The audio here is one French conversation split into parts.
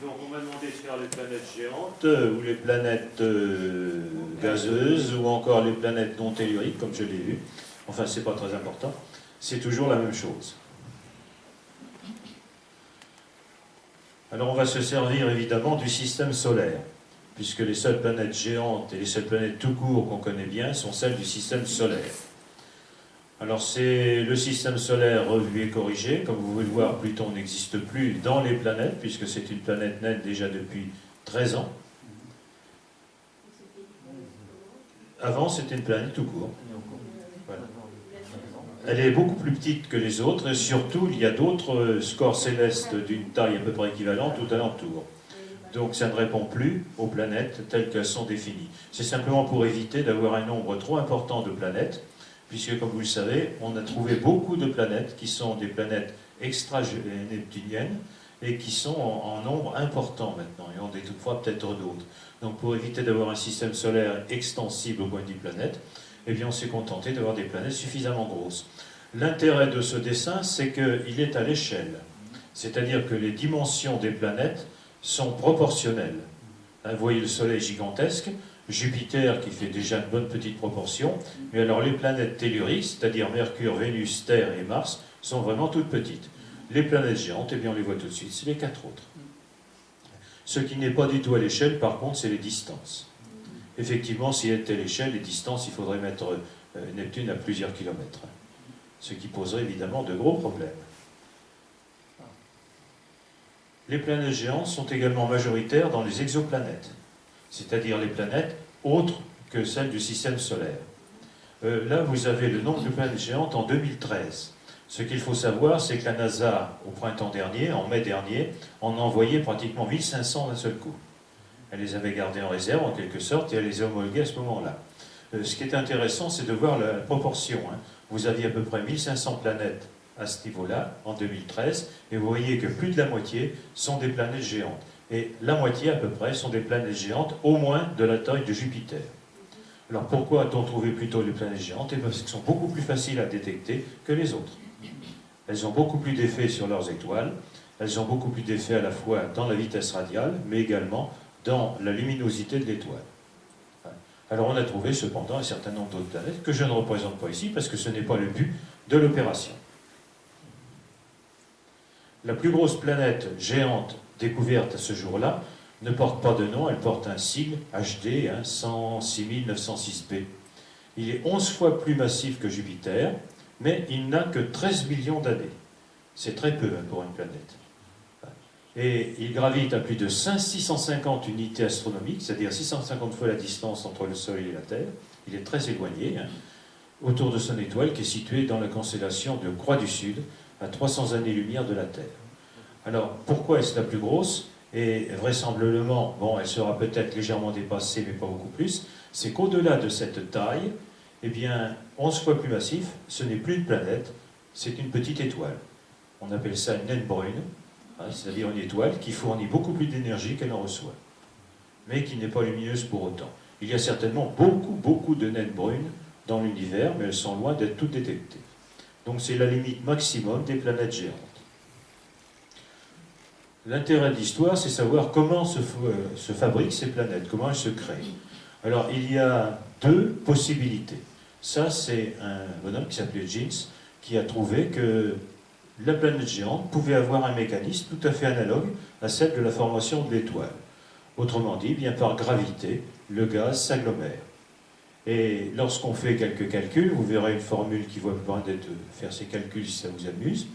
Donc on m'a demandé de faire les planètes géantes, ou les planètes gazeuses, ou encore les planètes non telluriques, comme je l'ai vu. Enfin, c'est pas très important. C'est toujours la même chose. Alors on va se servir évidemment du système solaire, puisque les seules planètes géantes et les seules planètes tout court qu'on connaît bien sont celles du système solaire. Alors c'est le système solaire revu et corrigé. Comme vous pouvez le voir, Pluton n'existe plus dans les planètes, puisque c'est une planète naine déjà depuis 13 ans. Avant, c'était une planète tout court. Voilà. Elle est beaucoup plus petite que les autres, et surtout, il y a d'autres corps célestes d'une taille à peu près équivalente tout alentour. Donc ça ne répond plus aux planètes telles qu'elles sont définies. C'est simplement pour éviter d'avoir un nombre trop important de planètes, puisque, comme vous le savez, on a trouvé beaucoup de planètes qui sont des planètes extra-neptuniennes et qui sont en nombre important maintenant, et on en est toutefois peut-être d'autres. Donc pour éviter d'avoir un système solaire extensible au point de vue planète, eh bien on s'est contenté d'avoir des planètes suffisamment grosses. L'intérêt de ce dessin, c'est qu'il est à l'échelle. C'est-à-dire que les dimensions des planètes sont proportionnelles. Vous voyez le Soleil gigantesque, Jupiter qui fait déjà une bonne petite proportion, mais alors les planètes telluriques, c'est-à-dire Mercure, Vénus, Terre et Mars, sont vraiment toutes petites. Les planètes géantes, eh bien on les voit tout de suite, c'est les 4 autres. Ce qui n'est pas du tout à l'échelle, par contre, c'est les distances. Effectivement, si elle était à l'échelle, les distances, il faudrait mettre Neptune à plusieurs kilomètres. Ce qui poserait évidemment de gros problèmes. Les planètes géantes sont également majoritaires dans les exoplanètes, c'est-à-dire les planètes autres que celles du système solaire. Là, vous avez le nombre de planètes géantes en 2013. Ce qu'il faut savoir, c'est que la NASA, au printemps dernier, en mai dernier, en a envoyé pratiquement 1500 d'un seul coup. Elle les avait gardées en réserve, en quelque sorte, et elle les a homologuées à ce moment-là. Ce qui est intéressant, c'est de voir la proportion. Vous aviez à peu près 1500 planètes à ce niveau-là, en 2013, et vous voyez que plus de la moitié sont des planètes géantes. Et la moitié, à peu près, sont des planètes géantes, au moins de la taille de Jupiter. Alors pourquoi a-t-on trouvé plutôt les planètes géantes? Parce qu'elles sont beaucoup plus faciles à détecter que les autres. Elles ont beaucoup plus d'effets sur leurs étoiles, elles ont beaucoup plus d'effets à la fois dans la vitesse radiale, mais également dans la luminosité de l'étoile. Alors on a trouvé cependant un certain nombre d'autres planètes que je ne représente pas ici, parce que ce n'est pas le but de l'opération. La plus grosse planète géante découverte à ce jour-là ne porte pas de nom, elle porte un sigle HD, 106 906b. Il est 11 fois plus massif que Jupiter, mais il n'a que 13 millions d'années. C'est très peu pour une planète. Et il gravite à plus de 650 unités astronomiques, c'est-à-dire 650 fois la distance entre le Soleil et la Terre. Il est très éloigné, autour de son étoile qui est située dans la constellation de Croix du Sud, à 300 années-lumière de la Terre. Alors, pourquoi est-ce la plus grosse? Et vraisemblablement, bon, elle sera peut-être légèrement dépassée, mais pas beaucoup plus, c'est qu'au-delà de cette taille, eh bien, 11 fois plus massif, ce n'est plus une planète, c'est une petite étoile. On appelle ça une naine brune, c'est-à-dire une étoile qui fournit beaucoup plus d'énergie qu'elle en reçoit, mais qui n'est pas lumineuse pour autant. Il y a certainement beaucoup de naines brunes dans l'univers, mais elles sont loin d'être toutes détectées. Donc c'est la limite maximum des planètes géantes. L'intérêt de l'histoire, c'est savoir comment se fabriquent ces planètes, comment elles se créent. Alors il y a deux possibilités. Ça, c'est un bonhomme qui s'appelait Jeans, qui a trouvé que la planète géante pouvait avoir un mécanisme tout à fait analogue à celle de la formation de l'étoile. Autrement dit, bien par gravité, le gaz s'agglomère. Et lorsqu'on fait quelques calculs, vous verrez une formule qui vaut besoin de faire ces calculs si ça vous amuse,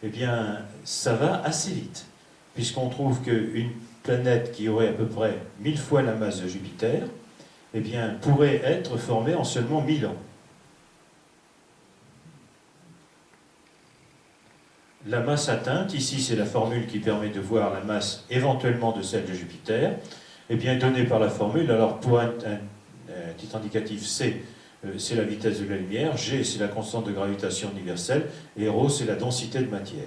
eh bien, ça va assez vite, puisqu'on trouve qu'une planète qui aurait à peu près 1000 fois la masse de Jupiter, eh bien, pourrait être formée en seulement 1000 ans. La masse atteinte, ici c'est la formule qui permet de voir la masse éventuellement de celle de Jupiter, eh bien, donnée par la formule. Alors pour un titre indicatif C, c'est la vitesse de la lumière, G c'est la constante de gravitation universelle, et ρ c'est la densité de matière.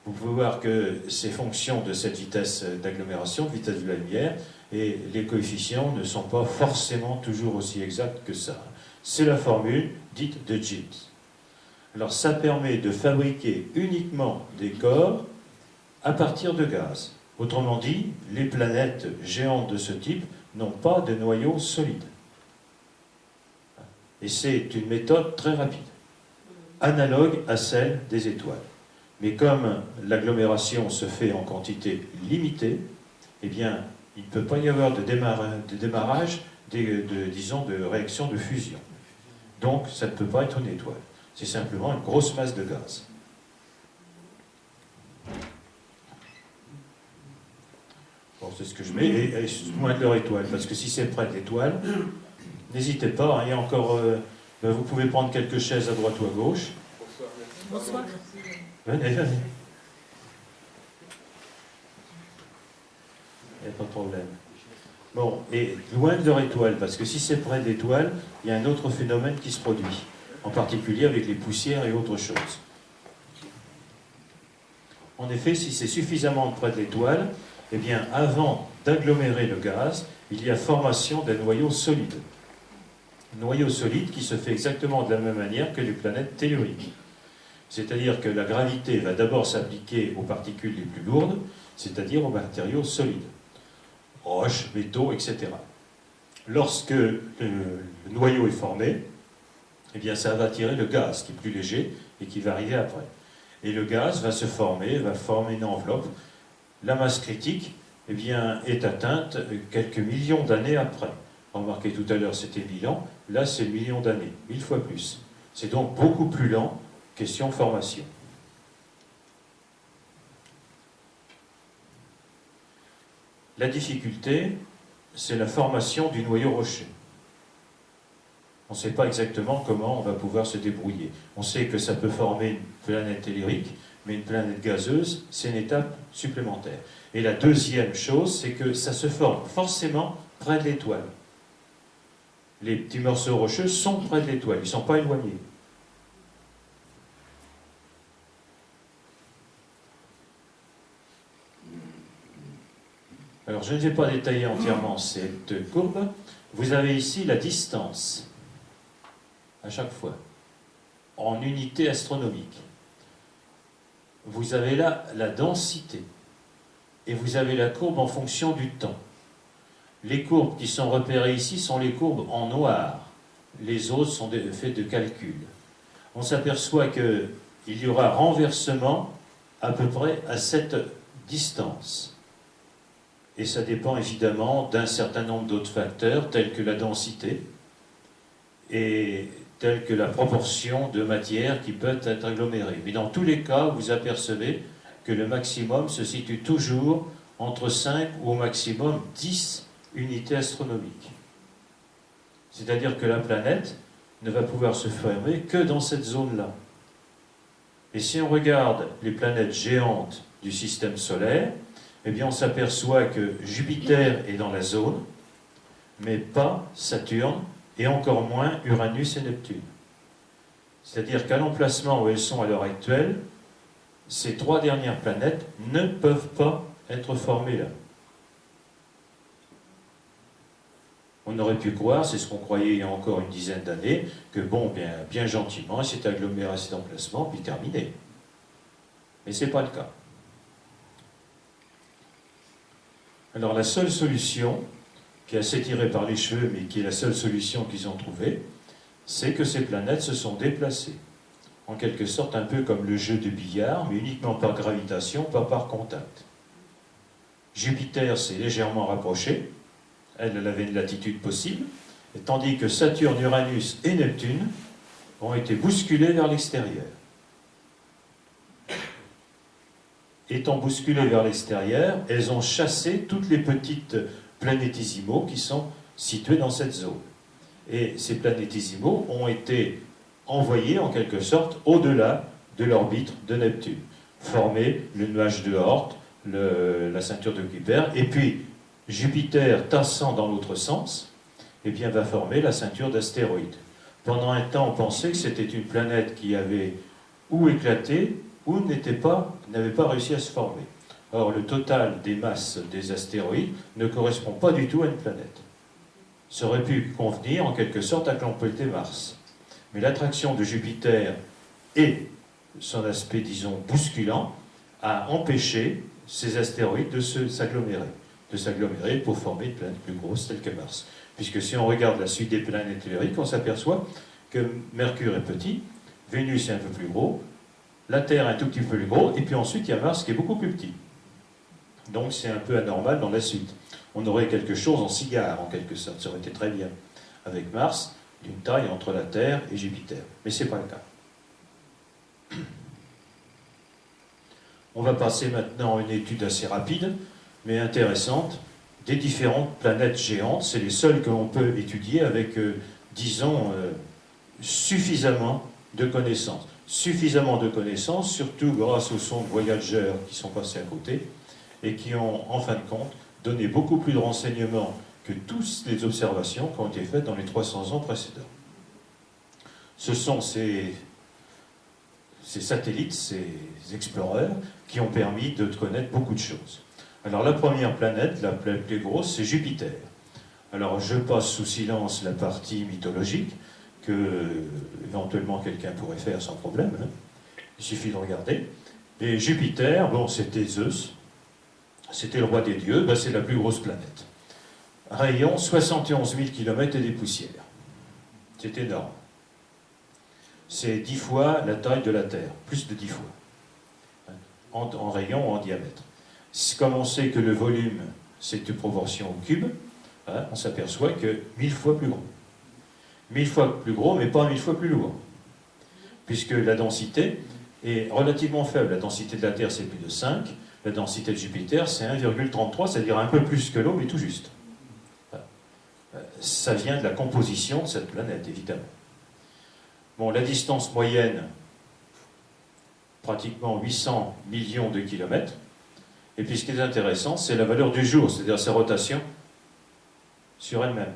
Vous pouvez voir que c'est fonction de cette vitesse d'agglomération, de vitesse de la lumière, et les coefficients ne sont pas forcément toujours aussi exacts que ça. C'est la formule dite de Jeans. Alors ça permet de fabriquer uniquement des corps à partir de gaz. Autrement dit, les planètes géantes de ce type n'ont pas de noyau solide. Et c'est une méthode très rapide, analogue à celle des étoiles. Mais comme l'agglomération se fait en quantité limitée, eh bien, il ne peut pas y avoir de démarrage, disons, de réaction de fusion. Donc, ça ne peut pas être une étoile. C'est simplement une grosse masse de gaz. Bon, c'est ce que je mets, et loin de leur étoile, parce que si c'est près de l'étoile, n'hésitez pas, hein, il y a encore... vous pouvez prendre quelques chaises à droite ou à gauche. Bonsoir. Venez, venez. Il n'y a pas de problème. Bon, et loin de leur étoile, parce que si c'est près de l'étoile, il y a un autre phénomène qui se produit, en particulier avec les poussières et autres choses. En effet, si c'est suffisamment près de l'étoile, eh bien, avant d'agglomérer le gaz, il y a formation d'un noyau solide. Un noyau solide qui se fait exactement de la même manière que les planètes telluriques. C'est-à-dire que la gravité va d'abord s'appliquer aux particules les plus lourdes, c'est-à-dire aux matériaux solides, roches, métaux, etc. Lorsque le noyau est formé, eh bien, ça va attirer le gaz qui est plus léger et qui va arriver après. Et le gaz va former une enveloppe. La masse critique, eh bien, est atteinte quelques millions d'années après. Remarquez tout à l'heure, c'était 1000 ans. Là, c'est millions d'années, 1000 fois plus. C'est donc beaucoup plus lent, question formation. La difficulté, c'est la formation du noyau rocheux. On ne sait pas exactement comment on va pouvoir se débrouiller. On sait que ça peut former une planète tellurique, mais une planète gazeuse, c'est une étape supplémentaire. Et la deuxième chose, c'est que ça se forme forcément près de l'étoile. Les petits morceaux rocheux sont près de l'étoile, ils ne sont pas éloignés. Alors, je ne vais pas détailler entièrement cette courbe. Vous avez ici la distance, à chaque fois, en unité astronomique. Vous avez là la densité, et vous avez la courbe en fonction du temps. Les courbes qui sont repérées ici sont les courbes en noir. Les autres sont faits de calculs. On s'aperçoit qu'il y aura renversement à peu près à cette distance. Et ça dépend évidemment d'un certain nombre d'autres facteurs, tels que la densité et tels que la proportion de matière qui peut être agglomérée. Mais dans tous les cas, vous apercevez que le maximum se situe toujours entre 5 ou au maximum 10 unités astronomiques. C'est-à-dire que la planète ne va pouvoir se former que dans cette zone-là. Et si on regarde les planètes géantes du système solaire, eh bien on s'aperçoit que Jupiter est dans la zone, mais pas Saturne, et encore moins Uranus et Neptune. C'est-à-dire qu'à l'emplacement où elles sont à l'heure actuelle, ces trois dernières planètes ne peuvent pas être formées là. On aurait pu croire, c'est ce qu'on croyait il y a encore une dizaine d'années, que bon, bien gentiment, c'est aggloméré à cet emplacement, puis terminé. Mais ce n'est pas le cas. Alors la seule solution, qui est assez tirée par les cheveux, mais qui est la seule solution qu'ils ont trouvée, c'est que ces planètes se sont déplacées. En quelque sorte, un peu comme le jeu de billard, mais uniquement par gravitation, pas par contact. Jupiter s'est légèrement rapproché, elle avait une latitude possible, et tandis que Saturne, Uranus et Neptune ont été bousculés vers l'extérieur. Étant bousculées vers l'extérieur, elles ont chassé toutes les petites planétésimaux qui sont situés dans cette zone. Et ces planétésimaux ont été envoyés en quelque sorte au-delà de l'orbite de Neptune, former le nuage de Oort, la ceinture de Kuiper, et puis Jupiter tassant dans l'autre sens, eh bien, va former la ceinture d'astéroïdes. Pendant un temps, on pensait que c'était une planète qui avait ou éclaté, ou n'avait pas réussi à se former. Or, le total des masses des astéroïdes ne correspond pas du tout à une planète. Ça aurait pu convenir, en quelque sorte, à compléter Mars. Mais l'attraction de Jupiter et son aspect, disons, bousculant, a empêché ces astéroïdes de s'agglomérer pour former une planète plus grosse telle que Mars. Puisque si on regarde la suite des planètes telluriques, on s'aperçoit que Mercure est petit, Vénus est un peu plus gros, la Terre est un tout petit peu plus gros, et puis ensuite il y a Mars qui est beaucoup plus petit. Donc c'est un peu anormal dans la suite. On aurait quelque chose en cigare, en quelque sorte, ça aurait été très bien. Avec Mars, d'une taille entre la Terre et Jupiter. Mais ce n'est pas le cas. On va passer maintenant à une étude assez rapide, mais intéressante, des différentes planètes géantes. C'est les seules que l'on peut étudier avec, disons, suffisamment de connaissances. Suffisamment de connaissances, surtout grâce aux sondes Voyager qui sont passés à côté et qui ont, en fin de compte, donné beaucoup plus de renseignements que toutes les observations qui ont été faites dans les 300 ans précédents. Ce sont ces satellites, ces explorers, qui ont permis de connaître beaucoup de choses. Alors la première planète, la plus grosse, c'est Jupiter. Alors je passe sous silence la partie mythologique, que éventuellement quelqu'un pourrait faire sans problème, hein. Il suffit de regarder. Et Jupiter, bon, c'était Zeus, c'était le roi des dieux, ben, c'est la plus grosse planète. Rayon 71 000 km et des poussières. C'est énorme. C'est 10 fois la taille de la Terre, plus de 10 fois, hein, en rayon ou en diamètre. Comme on sait que le volume, c'est une proportion au cube, hein, on s'aperçoit que 1000 fois plus gros. 1000 fois plus gros, mais pas 1000 fois plus lourd. Puisque la densité est relativement faible. La densité de la Terre, c'est plus de 5. La densité de Jupiter, c'est 1,33, c'est-à-dire un peu plus que l'eau, mais tout juste. Ça vient de la composition de cette planète, évidemment. Bon, la distance moyenne, pratiquement 800 millions de kilomètres. Et puis ce qui est intéressant, c'est la valeur du jour, c'est-à-dire sa rotation sur elle-même.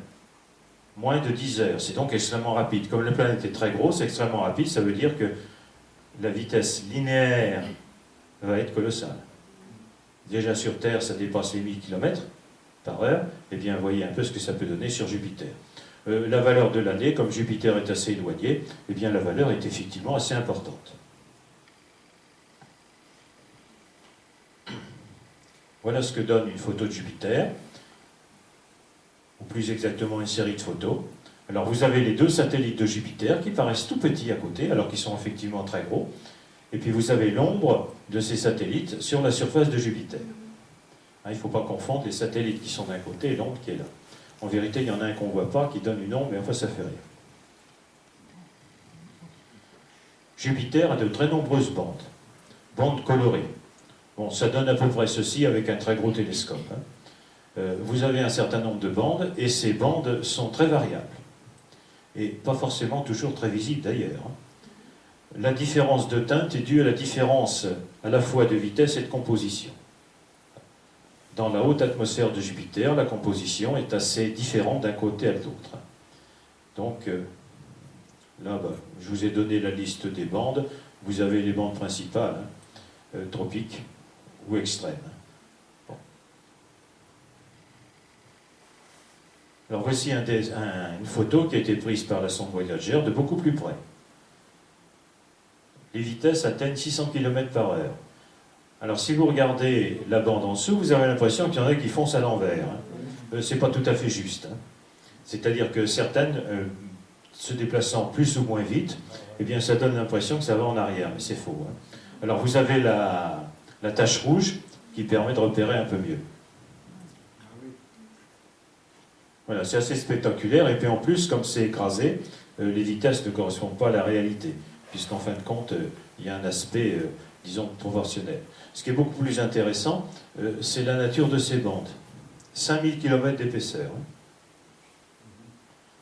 Moins de 10 heures, c'est donc extrêmement rapide. Comme la planète est très grosse, extrêmement rapide, ça veut dire que la vitesse linéaire va être colossale. Déjà sur Terre, ça dépasse les 1000 km par heure, et bien voyez un peu ce que ça peut donner sur Jupiter. La valeur de l'année, comme Jupiter est assez éloigné, eh bien la valeur est effectivement assez importante. Voilà ce que donne une photo de Jupiter, ou plus exactement une série de photos. Alors vous avez les deux satellites de Jupiter qui paraissent tout petits à côté, alors qu'ils sont effectivement très gros. Et puis vous avez l'ombre de ces satellites sur la surface de Jupiter. Hein, il ne faut pas confondre les satellites qui sont d'un côté et l'ombre qui est là. En vérité, il y en a un qu'on ne voit pas, qui donne une ombre, mais enfin ça fait rien. Jupiter a de très nombreuses bandes colorées. Bon, ça donne à peu près ceci avec un très gros télescope, hein. Vous avez un certain nombre de bandes, et ces bandes sont très variables. Et pas forcément toujours très visibles d'ailleurs, hein. La différence de teinte est due à la différence à la fois de vitesse et de composition. Dans la haute atmosphère de Jupiter, la composition est assez différente d'un côté à l'autre. Donc, là, je vous ai donné la liste des bandes. Vous avez les bandes principales, hein, tropiques ou extrêmes. Bon. Alors voici une photo qui a été prise par la sonde Voyager de beaucoup plus près. Les vitesses atteignent 600 km par heure. Alors si vous regardez la bande en dessous, vous avez l'impression qu'il y en a qui foncent à l'envers, hein. Ce n'est pas tout à fait juste, hein. C'est-à-dire que certaines, se déplaçant plus ou moins vite, eh bien ça donne l'impression que ça va en arrière, mais c'est faux, hein. Alors vous avez la tache rouge qui permet de repérer un peu mieux. Voilà, c'est assez spectaculaire, et puis en plus, comme c'est écrasé, les vitesses ne correspondent pas à la réalité, puisqu'en fin de compte, il y a un aspect, disons, proportionnel. Ce qui est beaucoup plus intéressant, c'est la nature de ces bandes. 5000 km d'épaisseur. Hein.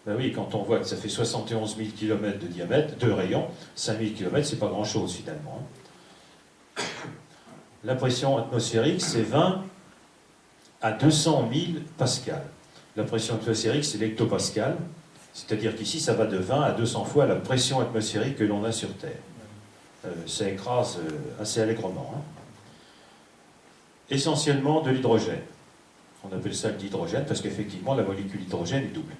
Ben oui, quand on voit que ça fait 71 000 km de diamètre, de rayon, 5000 km, c'est pas grand-chose finalement, hein. La pression atmosphérique, c'est 20 à 200 000 pascal. La pression atmosphérique, c'est l'hectopascal, c'est-à-dire qu'ici, ça va de 20 à 200 fois la pression atmosphérique que l'on a sur Terre. Ça écrase assez allègrement, hein. Essentiellement de l'hydrogène. On appelle ça de l'hydrogène parce qu'effectivement, la molécule d'hydrogène est double.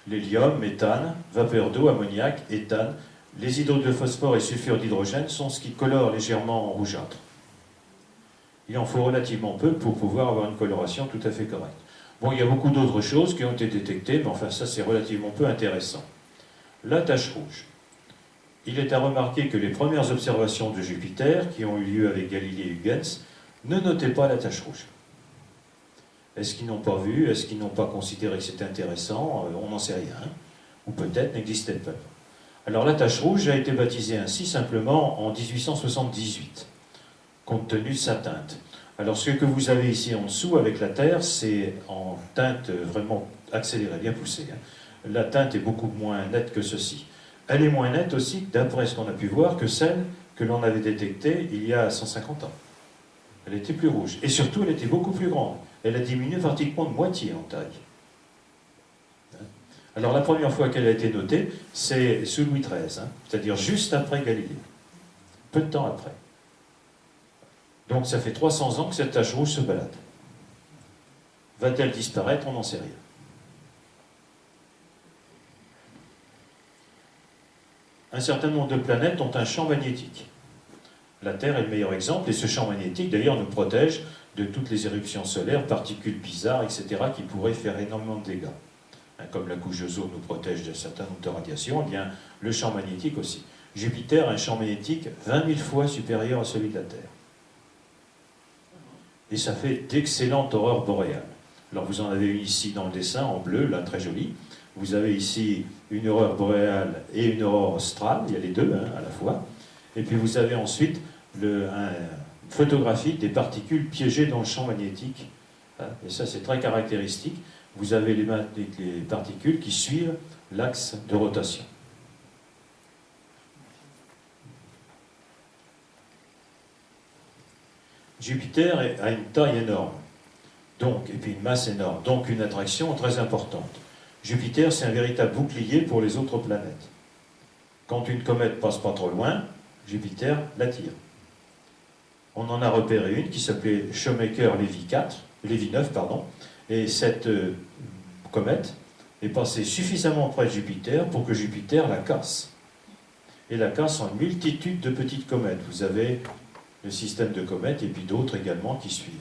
L'hélium, méthane, vapeur d'eau, ammoniac, éthane, les hydrates de phosphore et sulfure d'hydrogène sont ce qui colore légèrement en rougeâtre. Il en faut relativement peu pour pouvoir avoir une coloration tout à fait correcte. Bon, il y a beaucoup d'autres choses qui ont été détectées, mais enfin ça c'est relativement peu intéressant. La tache rouge. Il est à remarquer que les premières observations de Jupiter, qui ont eu lieu avec Galilée et Huygens, ne notaient pas la tache rouge. Est-ce qu'ils n'ont pas vu? Est-ce qu'ils n'ont pas considéré que c'était intéressant? On n'en sait rien. Ou peut-être n'existait pas. Alors la tache rouge a été baptisée ainsi simplement en 1878, compte tenu de sa teinte. Alors ce que vous avez ici en dessous avec la Terre, c'est en teinte vraiment accélérée, bien poussée. La teinte est beaucoup moins nette que ceci. Elle est moins nette aussi, d'après ce qu'on a pu voir, que celle que l'on avait détectée il y a 150 ans. Elle était plus rouge. Et surtout, elle était beaucoup plus grande. Elle a diminué pratiquement de moitié en taille. Alors la première fois qu'elle a été notée, c'est sous Louis XIII, c'est-à-dire juste après Galilée. Peu de temps après. Donc ça fait 300 ans que cette tache rouge se balade. Va-t-elle disparaître? On n'en sait rien. Un certain nombre de planètes ont un champ magnétique. La Terre est le meilleur exemple, et ce champ magnétique, d'ailleurs, nous protège de toutes les éruptions solaires, particules bizarres, etc., qui pourraient faire énormément de dégâts. Comme la couche d'ozone nous protège d'un certain nombre de radiations, eh bien, le champ magnétique aussi. Jupiter a un champ magnétique 20 000 fois supérieur à celui de la Terre. Et ça fait d'excellentes aurores boréales. Alors vous en avez une ici dans le dessin, en bleu, là, très jolie. Vous avez ici une aurore boréale et une aurore australe, il y a les deux à la fois. Et puis vous avez ensuite une photographie des particules piégées dans le champ magnétique. Et ça, c'est très caractéristique. Vous avez les particules qui suivent l'axe de rotation. Jupiter a une taille énorme, donc, et puis une masse énorme, donc une attraction très importante. Jupiter, c'est un véritable bouclier pour les autres planètes. Quand une comète passe pas trop loin, Jupiter l'attire. On en a repéré une qui s'appelait Shoemaker-Levy 9, et cette comète est passée suffisamment près de Jupiter pour que Jupiter la casse. Et la casse en une multitude de petites comètes. Vous avez le système de comètes et puis d'autres également qui suivent.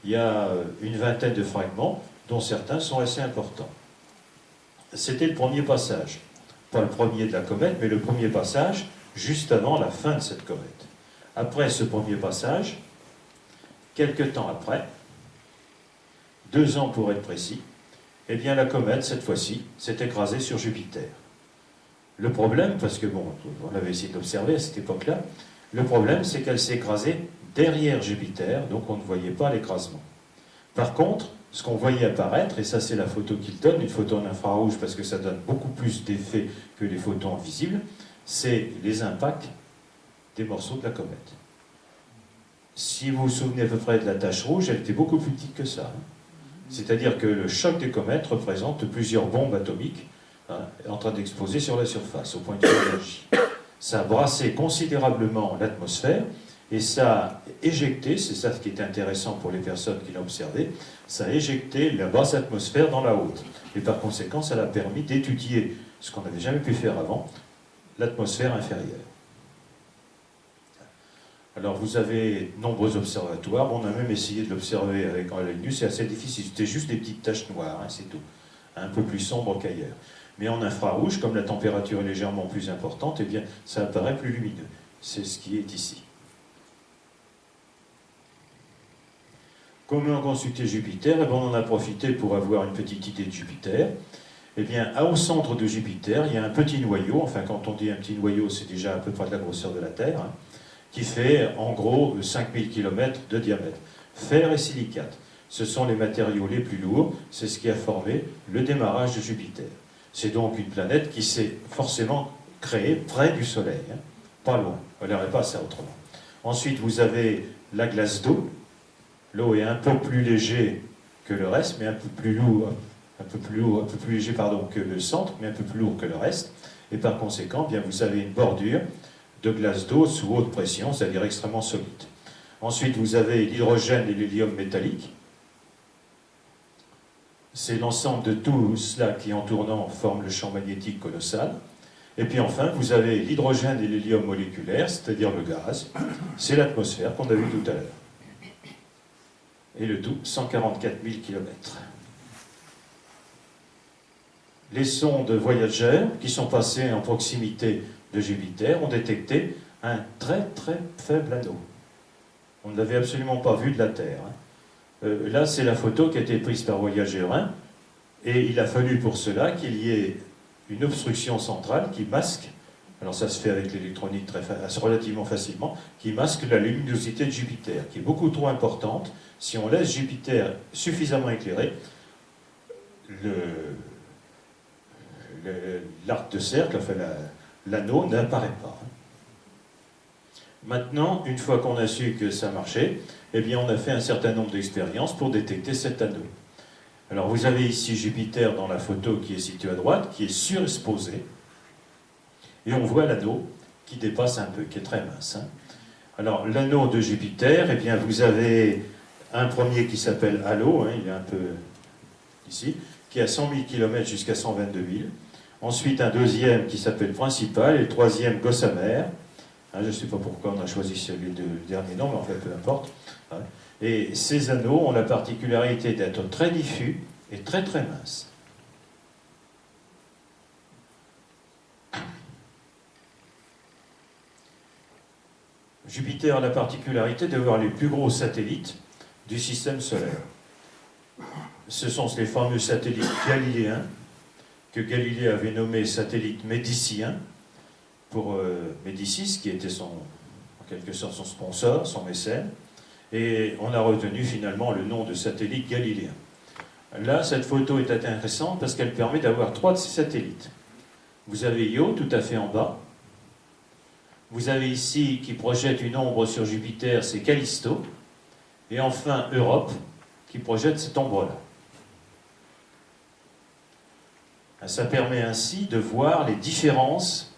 Il y a une vingtaine de fragments, dont certains sont assez importants. C'était le premier passage. Pas le premier de la comète, mais le premier passage juste avant la fin de cette comète. Après ce premier passage, quelques temps après, 2 ans pour être précis, eh bien la comète, cette fois-ci, s'est écrasée sur Jupiter. Le problème, parce que bon, on avait essayé d'observer à cette époque-là, le problème c'est qu'elle s'est écrasée derrière Jupiter, donc on ne voyait pas l'écrasement. Par contre, ce qu'on voyait apparaître, et ça c'est la photo qu'il donne, une photo en infrarouge parce que ça donne beaucoup plus d'effets que les photos en visible, c'est les impacts des morceaux de la comète. Si vous vous souvenez à peu près de la tache rouge, elle était beaucoup plus petite que ça. C'est-à-dire que le choc des comètes représente plusieurs bombes atomiques en train d'exploser sur la surface, au point de vue énergie. Ça a brassé considérablement l'atmosphère, et ça a éjecté, c'est ça qui est intéressant pour les personnes qui l'ont observé, ça a éjecté la basse atmosphère dans la haute. Et par conséquent, ça a permis d'étudier ce qu'on n'avait jamais pu faire avant, l'atmosphère inférieure. Alors vous avez de nombreux observatoires, on a même essayé de l'observer avec un œil nu, c'est assez difficile, c'était juste des petites taches noires, c'est tout, un peu plus sombre qu'ailleurs. Mais en infrarouge, comme la température est légèrement plus importante, eh bien ça apparaît plus lumineux. C'est ce qui est ici. Comment consulter Jupiter? Eh bien, on en a profité pour avoir une petite idée de Jupiter. Eh bien, au centre de Jupiter, il y a un petit noyau, enfin quand on dit un petit noyau, c'est déjà à peu près de la grosseur de la Terre, qui fait en gros 5000 km de diamètre. Fer et silicate, ce sont les matériaux les plus lourds, c'est ce qui a formé le démarrage de Jupiter. C'est donc une planète qui s'est forcément créée près du Soleil, pas loin, on n'aurait pas ça autrement. Ensuite, vous avez la glace d'eau. L'eau est un peu plus léger que le reste, mais un peu plus léger que le centre, mais un peu plus lourd que le reste. Et par conséquent, bien, vous avez une bordure de glace d'eau sous haute pression, c'est-à-dire extrêmement solide. Ensuite, vous avez l'hydrogène et l'hélium métallique. C'est l'ensemble de tout cela qui, en tournant, forme le champ magnétique colossal. Et puis enfin, vous avez l'hydrogène et l'hélium moléculaire, c'est-à-dire le gaz. C'est l'atmosphère qu'on a vu tout à l'heure. et le tout 144 000 km. Les sondes Voyager, qui sont passées en proximité de Jupiter, ont détecté un très très faible anneau. On ne l'avait absolument pas vu de la Terre. Là, c'est la photo qui a été prise par Voyager 1, et il a fallu pour cela qu'il y ait une obstruction centrale qui masque, alors ça se fait avec l'électronique relativement facilement, qui masque la luminosité de Jupiter, qui est beaucoup trop importante. Si on laisse Jupiter suffisamment éclairé, l'arc de cercle, enfin l'anneau, n'apparaît pas. Maintenant, une fois qu'on a su que ça marchait, eh bien on a fait un certain nombre d'expériences pour détecter cet anneau. Alors vous avez ici Jupiter dans la photo qui est située à droite, qui est surexposé, et on voit l'anneau qui dépasse un peu, qui est très mince. Alors l'anneau de Jupiter, eh bien vous avez un premier qui s'appelle Halo, il est un peu ici, qui est à 100 000 km jusqu'à 122 000. Ensuite un deuxième qui s'appelle Principal, et le troisième Gossamer. Je ne sais pas pourquoi on a choisi celui de dernier nom, mais en fait peu importe. Et ces anneaux ont la particularité d'être très diffus et très très minces. Jupiter a la particularité d'avoir les plus gros satellites du système solaire. Ce sont les fameux satellites galiléens, que Galilée avait nommés satellites médiciens, pour Médicis, qui était en quelque sorte son sponsor, son mécène, et on a retenu finalement le nom de satellite galiléen. Là, cette photo est intéressante parce qu'elle permet d'avoir 3 de ces satellites. Vous avez Io, tout à fait en bas. Vous avez ici, qui projette une ombre sur Jupiter, c'est Callisto. Et enfin, Europe, qui projette cette ombre-là. Ça permet ainsi de voir les différences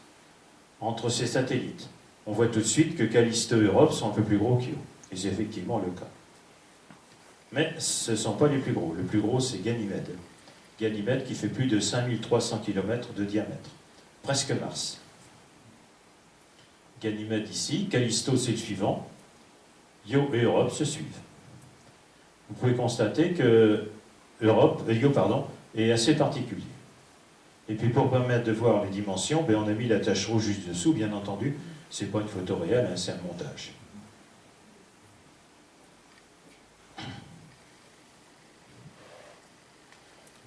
entre ces satellites. On voit tout de suite que Callisto et Europe sont un peu plus gros qu'Io. Et c'est effectivement le cas. Mais ce ne sont pas les plus gros. Le plus gros, c'est Ganymède. Ganymède qui fait plus de 5300 km de diamètre. Presque Mars. Ganymède ici, Callisto c'est le suivant. Io et Europe se suivent. Vous pouvez constater que Io est assez particulier. Et puis pour permettre de voir les dimensions, on a mis la tache rouge juste dessous, bien entendu. Ce n'est pas une photo réelle, c'est un montage.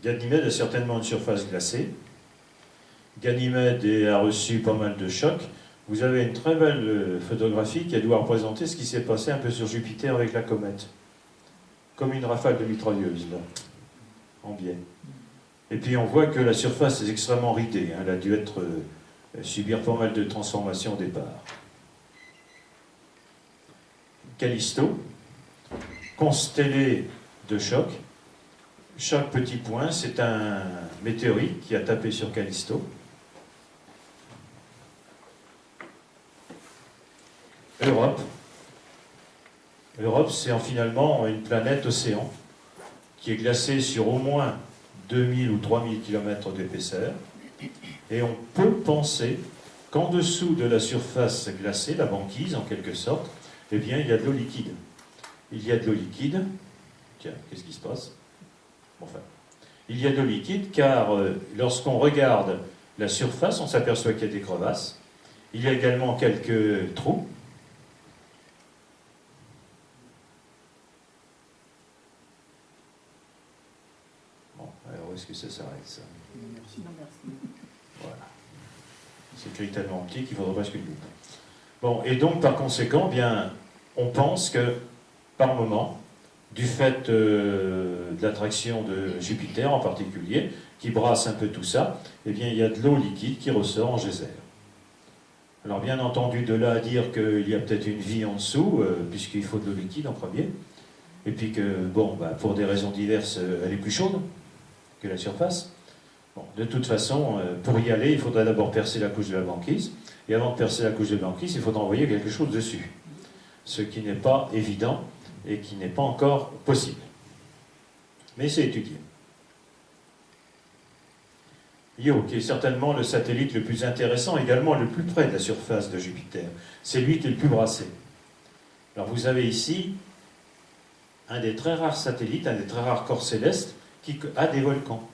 Ganymède a certainement une surface glacée. Ganymède a reçu pas mal de chocs. Vous avez une très belle photographie qui doit représenter ce qui s'est passé un peu sur Jupiter avec la comète. Comme une rafale de mitrailleuse, là, en biais. Et puis on voit que la surface est extrêmement ridée. Elle a dû subir pas mal de transformations au départ. Callisto, constellé de chocs. Chaque petit point, c'est un météorite qui a tapé sur Callisto. Europe, c'est finalement une planète océan qui est glacée sur au moins 2000 ou 3000 km d'épaisseur. Et on peut penser qu'en dessous de la surface glacée, la banquise en quelque sorte, eh bien il y a de l'eau liquide. Il y a de l'eau liquide. Tiens, qu'est-ce qui se passe? Enfin, il y a de l'eau liquide car lorsqu'on regarde la surface, on s'aperçoit qu'il y a des crevasses. Il y a également quelques trous. Bon, alors où est-ce que ça s'arrête ça? Merci. Voilà. C'est écrit tellement petit qu'il faudrait presque une loupe. Bon, et donc par conséquent, bien, on pense que par moment, du fait de l'attraction de Jupiter en particulier, qui brasse un peu tout ça, eh bien il y a de l'eau liquide qui ressort en geyser. Alors bien entendu, de là à dire qu'il y a peut-être une vie en dessous, puisqu'il faut de l'eau liquide en premier, et puis que, bon, pour des raisons diverses, elle est plus chaude que la surface. Bon, de toute façon, pour y aller, il faudrait d'abord percer la couche de la banquise, et avant de percer la couche de la banquise, il faudra envoyer quelque chose dessus. Ce qui n'est pas évident, et qui n'est pas encore possible. Mais c'est étudié. Io, qui est certainement le satellite le plus intéressant, également le plus près de la surface de Jupiter. C'est lui qui est le plus brassé. Alors vous avez ici un des très rares satellites, un des très rares corps célestes qui a des volcans.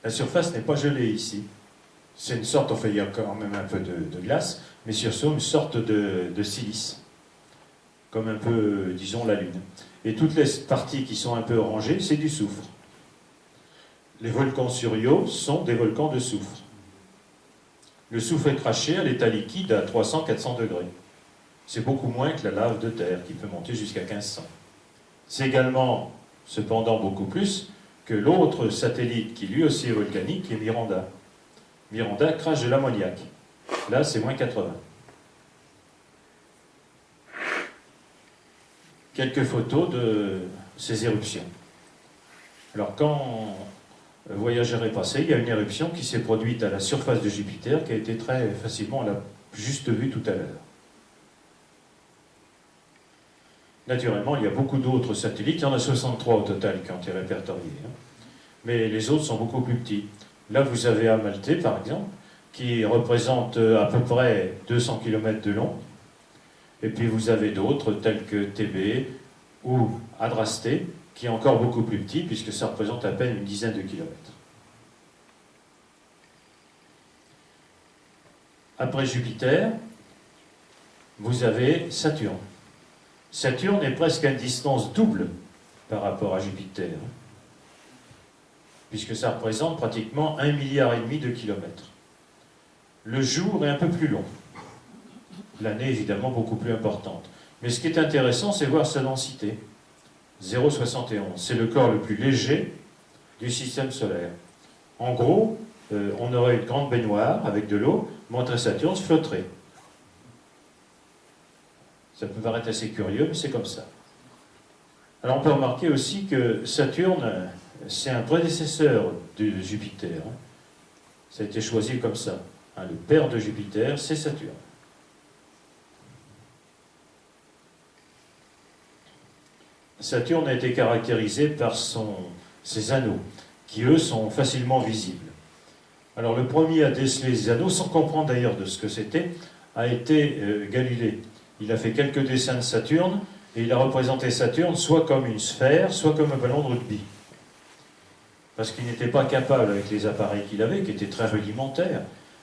La surface n'est pas gelée ici. C'est une sorte, enfin il y a quand même un peu de glace, mais surtout une sorte de silice, comme un peu, disons, la Lune. Et toutes les parties qui sont un peu orangées, c'est du soufre. Les volcans sur Io sont des volcans de soufre. Le soufre est craché à l'état liquide à 300-400 degrés. C'est beaucoup moins que la lave de terre, qui peut monter jusqu'à 1500. C'est également, cependant, beaucoup plus que l'autre satellite qui lui aussi est volcanique, qui est Miranda. Miranda crache de l'ammoniac. Là, c'est moins 80. Quelques photos de ces éruptions. Alors, quand Voyager est passé, il y a une éruption qui s'est produite à la surface de Jupiter, qui a été très facilement, on l'a juste vue tout à l'heure. Naturellement, il y a beaucoup d'autres satellites, il y en a 63 au total qui ont été répertoriés. Mais les autres sont beaucoup plus petits. Là, vous avez Amalthée, par exemple, qui représente à peu près 200 km de long. Et puis vous avez d'autres, tels que Thébé ou Adrasté, qui est encore beaucoup plus petit, puisque ça représente à peine une dizaine de kilomètres. Après Jupiter, vous avez Saturne. Saturne est presque à une distance double par rapport à Jupiter, puisque ça représente pratiquement 1,5 milliard de kilomètres. Le jour est un peu plus long. L'année, évidemment, beaucoup plus importante. Mais ce qui est intéressant, c'est voir sa densité. 0,71. C'est le corps le plus léger du système solaire. En gros, on aurait une grande baignoire avec de l'eau, montrer Saturne se flotterait. Ça peut paraître assez curieux, mais c'est comme ça. Alors on peut remarquer aussi que Saturne, c'est un prédécesseur de Jupiter. Ça a été choisi comme ça. Le père de Jupiter, c'est Saturne. Saturne a été caractérisé par ses anneaux, qui eux sont facilement visibles. Alors le premier à déceler les anneaux, sans comprendre d'ailleurs de ce que c'était, a été Galilée. Il a fait quelques dessins de Saturne, et il a représenté Saturne soit comme une sphère, soit comme un ballon de rugby. Parce qu'il n'était pas capable, avec les appareils qu'il avait, qui étaient très rudimentaires,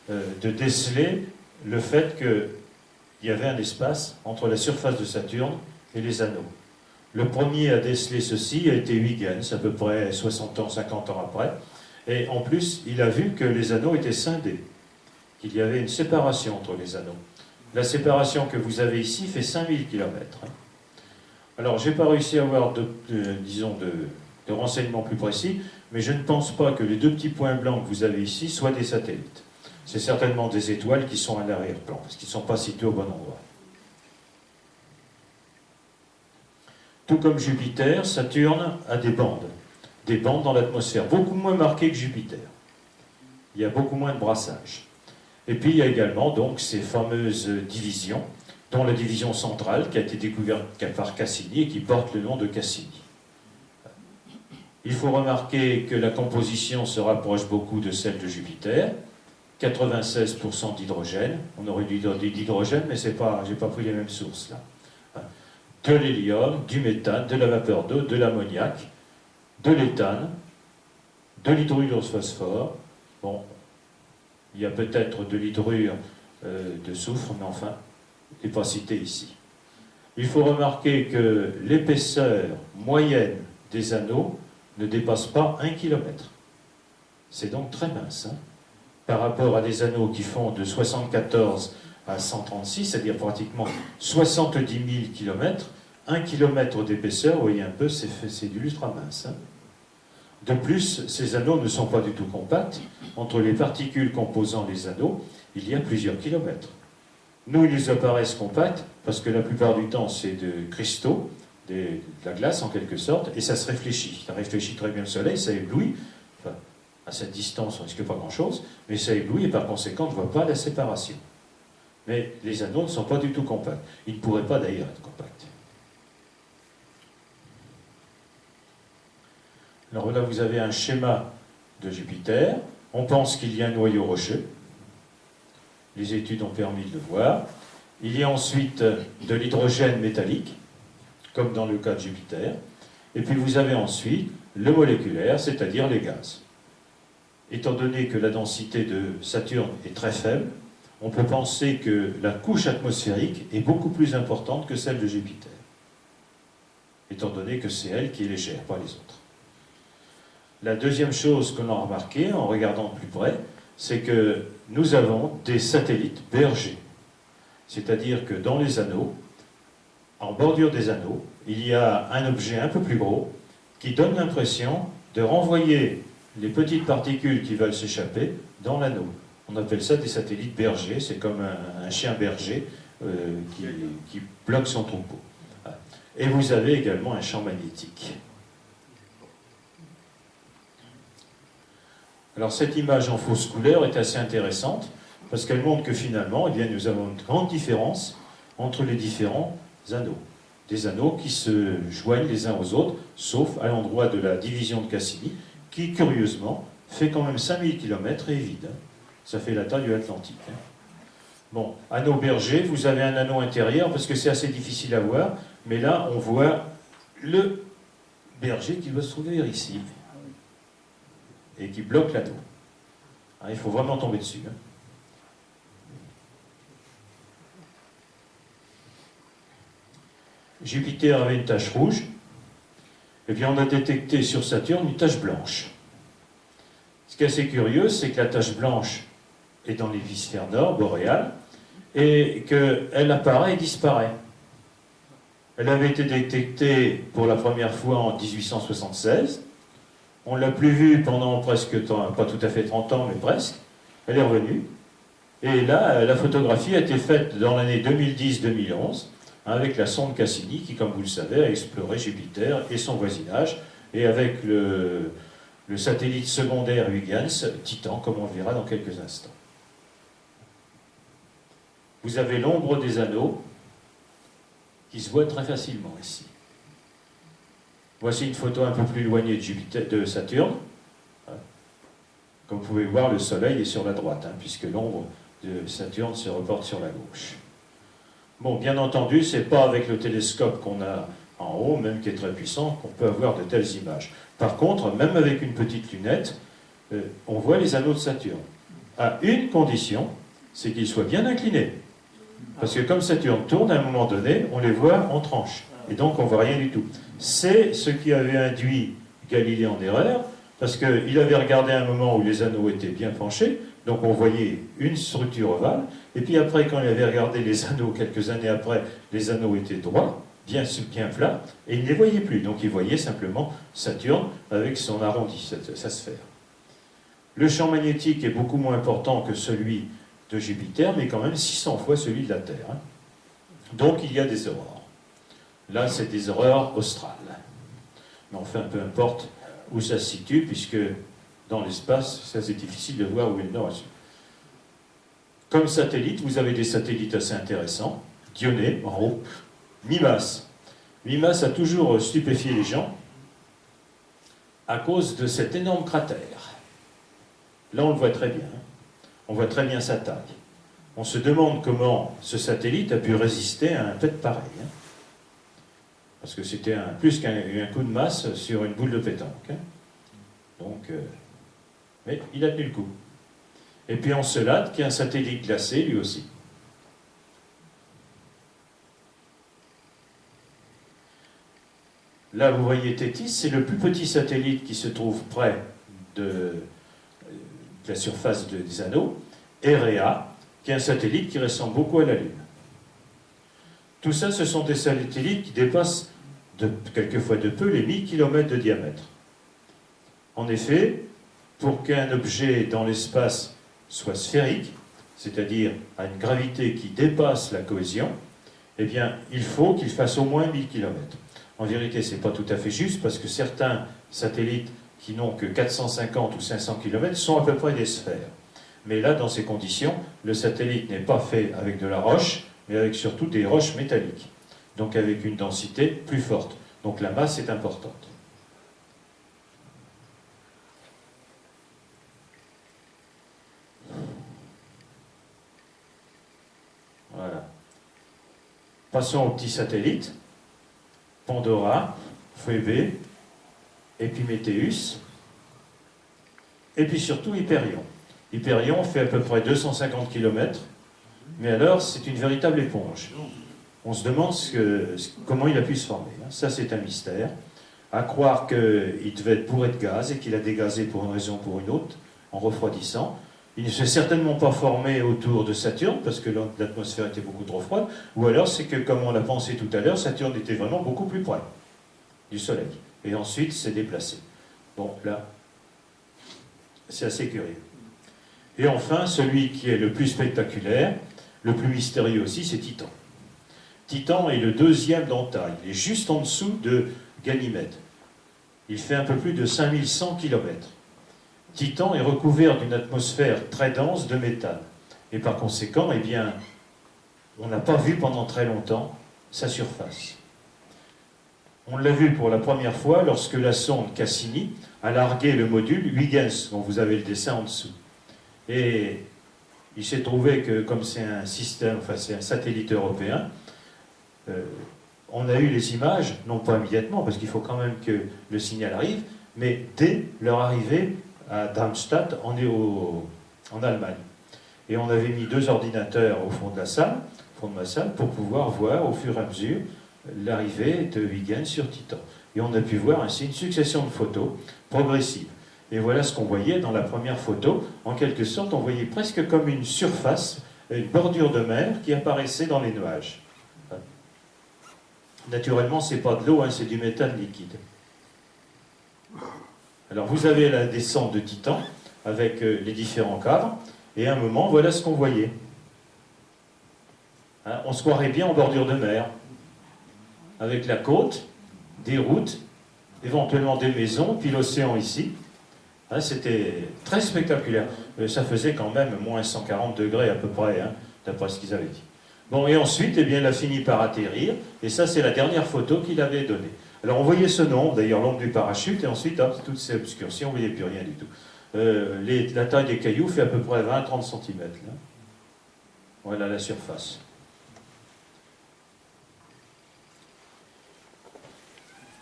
de déceler le fait qu'il y avait un espace entre la surface de Saturne et les anneaux. Le premier à déceler ceci a été Huygens, à peu près 60 ans, 50 ans après. Et en plus, il a vu que les anneaux étaient scindés, qu'il y avait une séparation entre les anneaux. La séparation que vous avez ici fait 5000 km. Alors, je n'ai pas réussi à avoir de renseignements plus précis, mais je ne pense pas que les deux petits points blancs que vous avez ici soient des satellites. C'est certainement des étoiles qui sont à l'arrière-plan, parce qu'ils ne sont pas situés au bon endroit. Tout comme Jupiter, Saturne a des bandes dans l'atmosphère, beaucoup moins marquées que Jupiter. Il y a beaucoup moins de brassage. Et puis il y a également donc ces fameuses divisions, dont la division centrale qui a été découverte par Cassini et qui porte le nom de Cassini. Il faut remarquer que la composition se rapproche beaucoup de celle de Jupiter, 96% d'hydrogène. On aurait dû dire d'hydrogène, mais je n'ai pas pris les mêmes sources là. De l'hélium, du méthane, de la vapeur d'eau, de l'ammoniac, de l'éthane, de l'hydrure de phosphore. Bon, il y a peut-être de l'hydrure de soufre, mais enfin, il n'est pas cité ici. Il faut remarquer que l'épaisseur moyenne des anneaux ne dépasse pas 1 km. C'est donc très mince, par rapport à des anneaux qui font de 74 à 136, c'est-à-dire pratiquement 70 000 km, 1 km d'épaisseur, vous voyez un peu, c'est du ultra mince. De plus, ces anneaux ne sont pas du tout compacts. Entre les particules composant les anneaux, il y a plusieurs kilomètres. Nous, ils nous apparaissent compacts, parce que la plupart du temps, c'est de cristaux, de la glace en quelque sorte, et ça se réfléchit. Ça réfléchit très bien le soleil, ça éblouit. Enfin, à cette distance, on ne risque pas grand-chose, mais ça éblouit, et par conséquent, on ne voit pas la séparation. Mais les anneaux ne sont pas du tout compacts. Ils ne pourraient pas d'ailleurs être compacts. Alors là, vous avez un schéma de Jupiter. On pense qu'il y a un noyau rocheux. Les études ont permis de le voir. Il y a ensuite de l'hydrogène métallique, comme dans le cas de Jupiter. Et puis vous avez ensuite le moléculaire, c'est-à-dire les gaz. Étant donné que la densité de Saturne est très faible, on peut penser que la couche atmosphérique est beaucoup plus importante que celle de Jupiter, étant donné que c'est elle qui est légère, pas les autres. La deuxième chose qu'on a remarqué en regardant de plus près, c'est que nous avons des satellites bergers. C'est-à-dire que dans les anneaux, en bordure des anneaux, il y a un objet un peu plus gros qui donne l'impression de renvoyer les petites particules qui veulent s'échapper dans l'anneau. On appelle ça des satellites bergers, c'est comme un chien berger qui bloque son troupeau. Et vous avez également un champ magnétique. Alors cette image en fausse couleur est assez intéressante parce qu'elle montre que finalement, eh bien, nous avons une grande différence entre les différents anneaux. Des anneaux qui se joignent les uns aux autres, sauf à l'endroit de la division de Cassini, qui curieusement fait quand même 5000 km et est vide. Ça fait la taille de l'Atlantique. Bon, anneau berger, vous avez un anneau intérieur parce que c'est assez difficile à voir, mais là on voit le berger qui doit se trouver ici et qui bloque l'anneau. Il faut vraiment tomber dessus. Jupiter avait une tache rouge, et bien on a détecté sur Saturne une tache blanche. Ce qui est assez curieux, c'est que la tache blanche est dans l'hémisphère nord, boréal, et qu'elle apparaît et disparaît. Elle avait été détectée pour la première fois en 1876. On ne l'a plus vue pendant presque, pas tout à fait 30 ans, mais presque. Elle est revenue. Et là, la photographie a été faite dans l'année 2010-2011, avec la sonde Cassini, qui, comme vous le savez, a exploré Jupiter et son voisinage, et avec le satellite secondaire Huygens, Titan, comme on le verra dans quelques instants. Vous avez l'ombre des anneaux, qui se voit très facilement ici. Voici une photo un peu plus éloignée de Saturne. Comme vous pouvez voir, le Soleil est sur la droite, puisque l'ombre de Saturne se reporte sur la gauche. Bon, bien entendu, ce n'est pas avec le télescope qu'on a en haut, même qui est très puissant, qu'on peut avoir de telles images. Par contre, même avec une petite lunette, on voit les anneaux de Saturne. À une condition, c'est qu'ils soient bien inclinés. Parce que comme Saturne tourne, à un moment donné, on les voit en tranche. Et donc, on ne voit rien du tout. C'est ce qui avait induit Galilée en erreur, parce qu'il avait regardé un moment où les anneaux étaient bien penchés, donc on voyait une structure ovale, et puis après, quand il avait regardé les anneaux, quelques années après, les anneaux étaient droits, bien plats, et il ne les voyait plus. Donc il voyait simplement Saturne avec son arrondi, sa sphère. Le champ magnétique est beaucoup moins important que celui de Jupiter, mais quand même 600 fois celui de la Terre. Donc il y a des aurores. Là, c'est des aurores australes. Mais enfin, peu importe où ça se situe, puisque dans l'espace, ça c'est difficile de voir où est le nord et le sud. Comme satellite, vous avez des satellites assez intéressants. Dionée, en haut. Mimas. Mimas a toujours stupéfié les gens à cause de cet énorme cratère. Là, on le voit très bien. On voit très bien sa taille. On se demande comment ce satellite a pu résister à un fait pareil. Parce que c'était plus qu'un coup de masse sur une boule de pétanque. Donc, mais il a tenu le coup. Et puis Encelade, qui est un satellite glacé, lui aussi. Là, vous voyez Tétis, c'est le plus petit satellite qui se trouve près de la surface des anneaux. Et Rhea, qui est un satellite qui ressemble beaucoup à la Lune. Tout ça, ce sont des satellites qui dépassent quelquefois de peu les 1000 km de diamètre. En effet, pour qu'un objet dans l'espace soit sphérique, c'est-à-dire à une gravité qui dépasse la cohésion, eh bien, il faut qu'il fasse au moins 1000 km. En vérité, ce n'est pas tout à fait juste, parce que certains satellites qui n'ont que 450 ou 500 km sont à peu près des sphères. Mais là, dans ces conditions, le satellite n'est pas fait avec de la roche, mais avec surtout des roches métalliques, donc avec une densité plus forte. Donc la masse est importante. Passons aux petits satellites. Pandora, Phébé, Epiméthéeus, et puis surtout Hyperion. Hyperion fait à peu près 250 km, mais alors c'est une véritable éponge. On se demande comment il a pu se former. Ça, c'est un mystère. À croire qu'il devait être bourré de gaz et qu'il a dégazé pour une raison ou pour une autre, en refroidissant. Il ne s'est certainement pas formé autour de Saturne, parce que l'atmosphère était beaucoup trop froide, ou alors c'est que, comme on l'a pensé tout à l'heure, Saturne était vraiment beaucoup plus près du Soleil. Et ensuite, s'est déplacé. Bon, là, c'est assez curieux. Et enfin, celui qui est le plus spectaculaire, le plus mystérieux aussi, c'est Titan. Titan est le deuxième en taille. Il est juste en dessous de Ganymède. Il fait un peu plus de 5100 km. Titan est recouvert d'une atmosphère très dense de méthane. Et par conséquent, eh bien, on n'a pas vu pendant très longtemps sa surface. On l'a vu pour la première fois lorsque la sonde Cassini a largué le module Huygens, dont vous avez le dessin en dessous. Et il s'est trouvé que, comme c'est un système, enfin c'est un satellite européen, on a eu les images, non pas immédiatement, parce qu'il faut quand même que le signal arrive, mais dès leur arrivée à Darmstadt, en Allemagne. Et on avait mis 2 ordinateurs au fond de la salle, pour pouvoir voir au fur et à mesure l'arrivée de Huygens sur Titan. Et on a pu voir ainsi une succession de photos progressives. Et voilà ce qu'on voyait dans la première photo. En quelque sorte, on voyait presque comme une surface, une bordure de mer qui apparaissait dans les nuages. Naturellement, ce n'est pas de l'eau, hein, c'est du méthane liquide. Alors, vous avez la descente de Titan, avec les différents cadres, et à un moment, voilà ce qu'on voyait. Hein, on se croirait bien en bordure de mer, avec la côte, des routes, éventuellement des maisons, puis l'océan ici. Hein, c'était très spectaculaire. Ça faisait quand même moins 140 degrés à peu près, hein, d'après ce qu'ils avaient dit. Bon, et ensuite, eh bien, il a fini par atterrir, et ça, c'est la dernière photo qu'il avait donnée. Alors, on voyait ce nom, d'ailleurs, l'ombre du parachute, et ensuite, hop, toutes ces obscurcies, on ne voyait plus rien du tout. La taille des cailloux fait à peu près 20-30 cm. Là. Voilà la surface.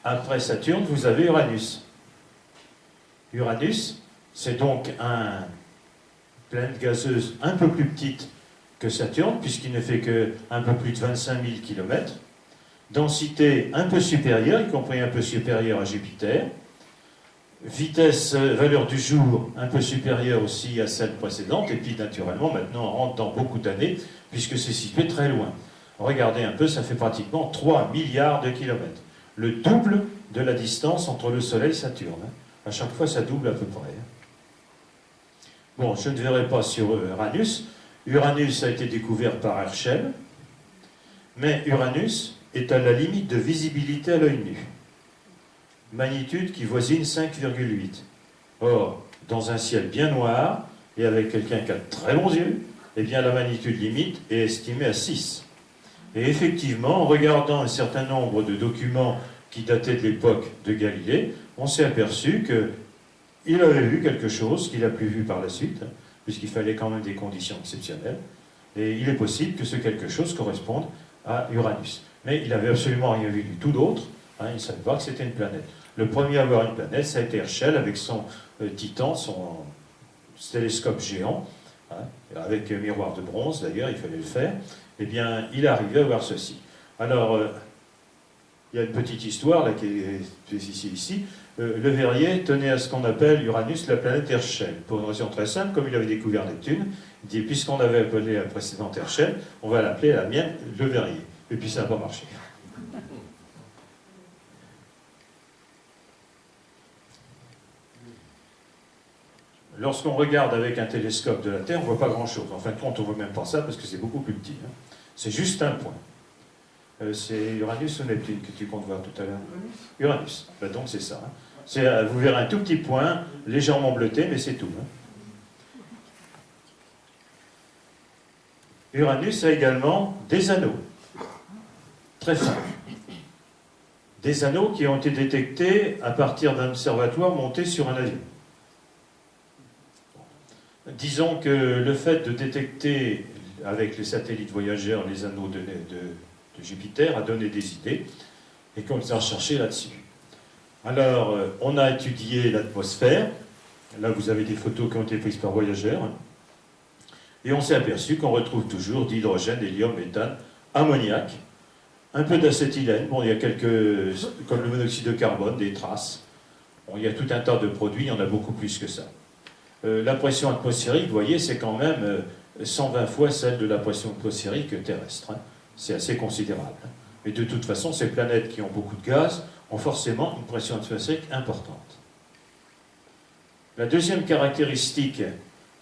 Après Saturne, vous avez Uranus. Uranus, c'est donc une planète gazeuse un peu plus petite que Saturne, puisqu'il ne fait qu'un peu plus de 25 000 km. Densité un peu supérieure, y compris un peu supérieure à Jupiter. Vitesse, valeur du jour, un peu supérieure aussi à celle précédente. Et puis, naturellement, maintenant, on rentre dans beaucoup d'années, puisque c'est situé très loin. Regardez un peu, ça fait pratiquement 3 milliards de kilomètres. Le double de la distance entre le Soleil et Saturne. À chaque fois, ça double à peu près. Bon, je ne verrai pas sur Uranus. Uranus a été découvert par Herschel, mais Uranus est à la limite de visibilité à l'œil nu. Magnitude qui voisine 5,8. Or, dans un ciel bien noir, et avec quelqu'un qui a de très bons yeux, eh bien la magnitude limite est estimée à 6. Et effectivement, en regardant un certain nombre de documents qui dataient de l'époque de Galilée, on s'est aperçu qu'il avait vu quelque chose qu'il n'a plus vu par la suite, puisqu'il fallait quand même des conditions exceptionnelles, et il est possible que ce quelque chose corresponde à Uranus. Mais il n'avait absolument rien vu du tout d'autre, hein, il ne savait pas que c'était une planète. Le premier à voir une planète, ça a été Herschel avec son Titan, son télescope géant, hein, avec miroir de bronze d'ailleurs, il fallait le faire. Eh bien, il est arrivé à voir ceci. Alors, il y a une petite histoire là, qui est ici. Le Verrier tenait à ce qu'on appelle Uranus la planète Herschel, pour une raison très simple, comme il avait découvert Neptune, il dit, puisqu'on avait appelé la précédente Herschel, on va l'appeler la mienne Le Verrier. Et puis ça n'a pas marché. Lorsqu'on regarde avec un télescope de la Terre, on ne voit pas grand-chose. En fin de compte, on ne voit même pas ça, parce que c'est beaucoup plus petit. Hein. C'est juste un point. C'est Uranus ou Neptune que tu comptes voir tout à l'heure? Uranus. Ben donc c'est ça. Hein. Vous verrez un tout petit point, légèrement bleuté, mais c'est tout. Hein. Uranus a également des anneaux. Très fins. Des anneaux qui ont été détectés à partir d'un observatoire monté sur un avion. Disons que le fait de détecter avec les satellites voyageurs les anneaux de Jupiter, a donné des idées et qu'on les a recherchées là-dessus. Alors, on a étudié l'atmosphère. Là, vous avez des photos qui ont été prises par voyageurs. Et on s'est aperçu qu'on retrouve toujours d'hydrogène, d'hélium, méthane, ammoniac, un peu d'acétylène. Bon, il y a quelques, comme le monoxyde de carbone, des traces. Bon, il y a tout un tas de produits, il y en a beaucoup plus que ça. La pression atmosphérique, vous voyez, c'est quand même 120 fois celle de la pression atmosphérique terrestre. Hein. C'est assez considérable. Mais de toute façon, ces planètes qui ont beaucoup de gaz ont forcément une pression atmosphérique importante. La deuxième caractéristique